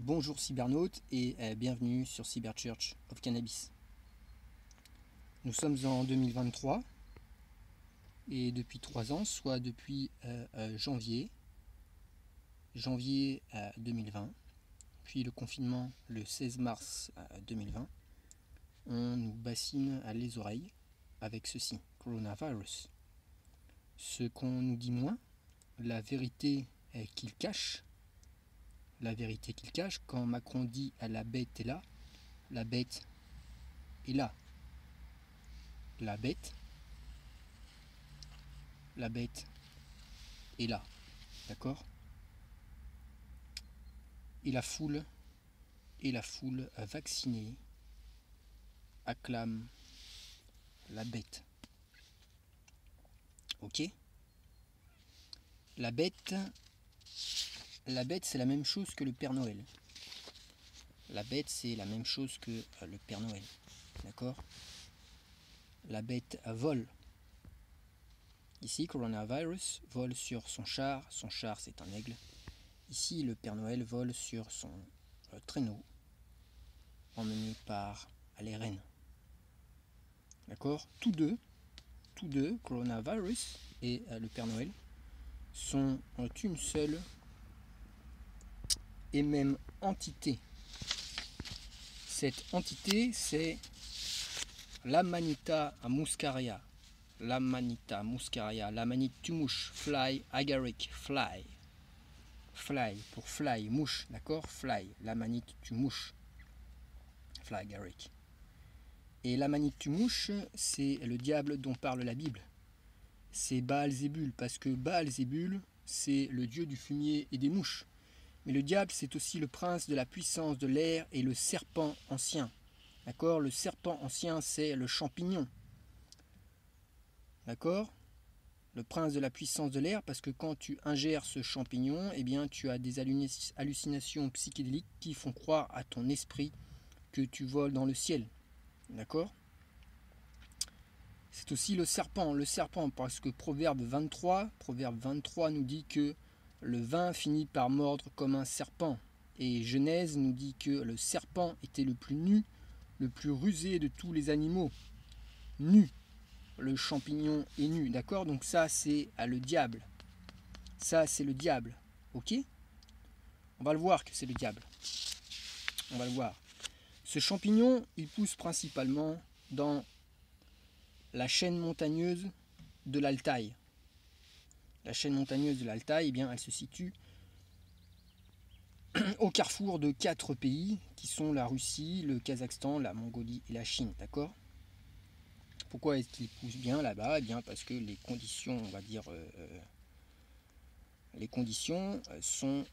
Bonjour cybernautes et bienvenue sur Cyber Church of Cannabis. Nous sommes en 2023 et depuis 3 ans, soit depuis janvier 2020, puis le confinement le 16 mars 2020, on nous bassine les oreilles avec ceci, coronavirus. Ce qu'on nous dit moins, la vérité qu'il cache. La vérité qu'il cache, quand Macron dit la bête est là, la bête est là. La bête est là. D'accord ? Et la foule vaccinée acclame la bête. Ok ? La bête, c'est la même chose que le Père Noël. La bête, c'est la même chose que le Père Noël. D'accord ? La bête vole. Ici, coronavirus vole sur son char. Son char, c'est un aigle. Ici, le Père Noël vole sur son traîneau, emmené par les rennes. D'accord ? Tous deux, coronavirus et le Père Noël, sont une seule et même entité. Cette entité, c'est l'Amanita muscaria. L'Amanita muscaria, l'Amanite tumouche, fly, agaric, fly. Fly, pour fly, mouche, d'accord ? Fly, l'Amanite tumouche, fly, agaric. Et l'Amanite tumouche, c'est le diable dont parle la Bible. C'est Baal-Zébul, parce que Baal-Zébul, c'est le dieu du fumier et des mouches. Mais le diable, c'est aussi le prince de la puissance de l'air et le serpent ancien. D'accord ? Le serpent ancien, c'est le champignon. D'accord ? Le prince de la puissance de l'air, parce que quand tu ingères ce champignon, eh bien, tu as des hallucinations psychédéliques qui font croire à ton esprit que tu voles dans le ciel. D'accord ? C'est aussi le serpent, parce que Proverbe 23 nous dit que le vin finit par mordre comme un serpent. Et Genèse nous dit que le serpent était le plus nu, le plus rusé de tous les animaux. Nu. Le champignon est nu, d'accord ? Donc ça, c'est le diable. Ça, c'est le diable. Ok ? On va le voir que c'est le diable. On va le voir. Ce champignon, il pousse principalement dans la chaîne montagneuse de l'Altaï. La chaîne montagneuse de l'Altaï, eh bien, elle se situe au carrefour de 4 pays qui sont la Russie, le Kazakhstan, la Mongolie et la Chine, d'accord ? Pourquoi est-ce qu'il pousse bien là-bas ? Eh bien, parce que les conditions, on va dire, sont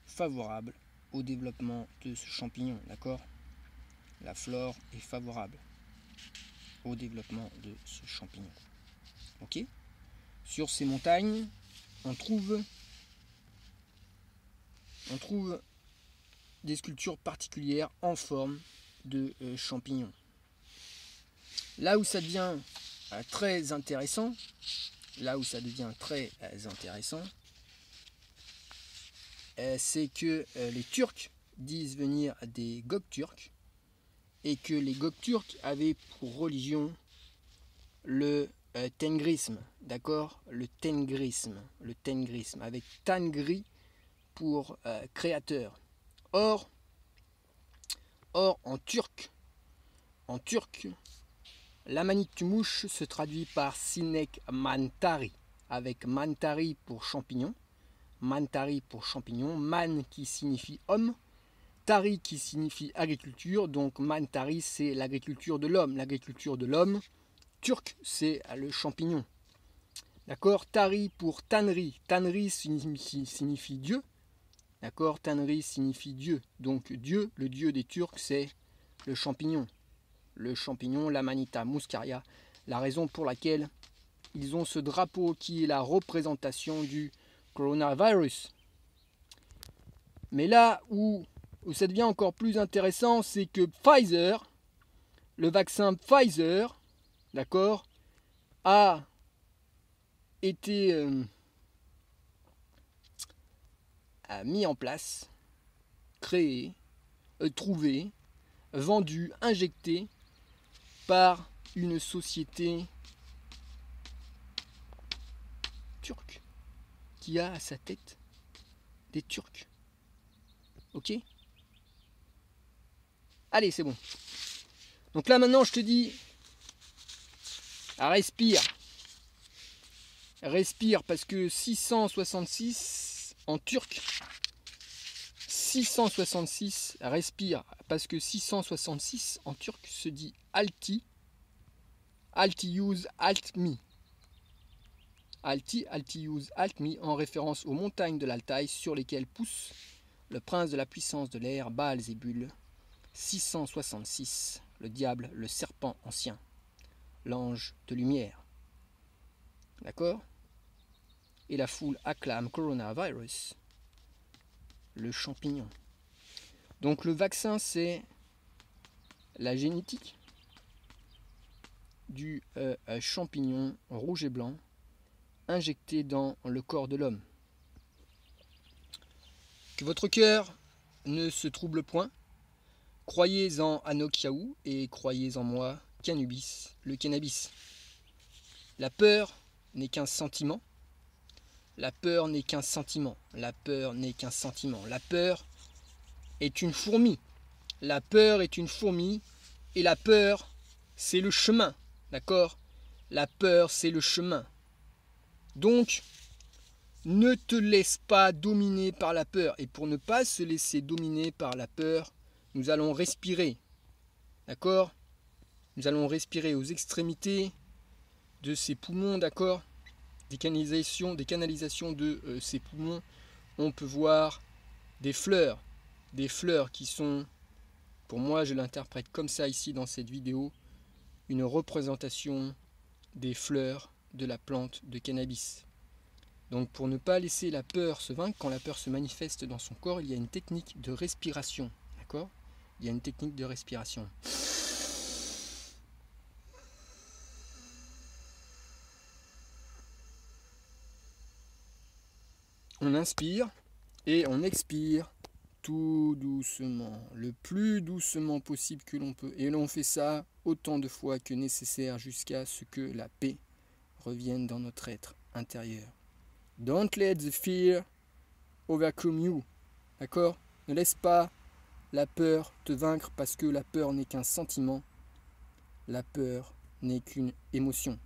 favorables au développement de ce champignon, d'accord ? La flore est favorable au développement de ce champignon. Ok ? Sur ces montagnes, on trouve des sculptures particulières en forme de champignons. Là où ça devient très intéressant, c'est que les Turcs disent venir des Gökturks et que les Gökturks avaient pour religion le tengrisme, d'accord ? Le tengrisme, avec Tengri pour créateur. Or, en turc, l'Amanite tumouche se traduit par Sinek Mantari, avec Mantari pour champignon, Man qui signifie homme, Tari qui signifie agriculture, donc Mantari c'est l'agriculture de l'homme, turc c'est le champignon. D'accord ? Tari pour Tanri signifie Dieu, d'accord ? Tanri signifie Dieu, donc Dieu, le Dieu des Turcs c'est le champignon, l'Amanita muscaria, la raison pour laquelle ils ont ce drapeau qui est la représentation du coronavirus. Mais là où ça devient encore plus intéressant, c'est que Pfizer, le vaccin Pfizer, d'accord, a été mis en place créé, trouvé, vendu, injecté par une société turque qui a à sa tête des Turcs. Ok? Allez, c'est bon. Donc là maintenant je te dis, respire. Respire parce que 666 en turc, 666, respire parce que 666 en turc se dit alti, altiuse altmi. Altiuse altmi en référence aux montagnes de l'Altaï sur lesquelles pousse le prince de la puissance de l'air Baal-Zébul. 666, le diable, le serpent ancien, l'ange de lumière. D'accord? Et la foule acclame coronavirus, le champignon. Donc le vaccin, c'est la génétique du champignon rouge et blanc injecté dans le corps de l'homme. Que votre cœur ne se trouble point. Croyez en Anokiaou et croyez en moi, Canubis, le cannabis. La peur n'est qu'un sentiment. La peur n'est qu'un sentiment. La peur n'est qu'un sentiment. La peur est une fourmi. La peur est une fourmi. Et la peur, c'est le chemin. D'accord? La peur, c'est le chemin. Donc, ne te laisse pas dominer par la peur. Et pour ne pas se laisser dominer par la peur, nous allons respirer. D'accord? Nous allons respirer aux extrémités de ces poumons. D'accord? Des canalisations de ces poumons. On peut voir des fleurs qui sont, pour moi je l'interprète comme ça ici dans cette vidéo, une représentation des fleurs de la plante de cannabis. Donc pour ne pas laisser la peur se vaincre, quand la peur se manifeste dans son corps, il y a une technique de respiration. D'accord? Il y a une technique de respiration. On inspire et on expire tout doucement, le plus doucement possible que l'on peut. Et l'on fait ça autant de fois que nécessaire jusqu'à ce que la paix revienne dans notre être intérieur. Don't let the fear overcome you. D'accord? Ne laisse pas la peur te vaincre parce que la peur n'est qu'un sentiment. La peur n'est qu'une émotion.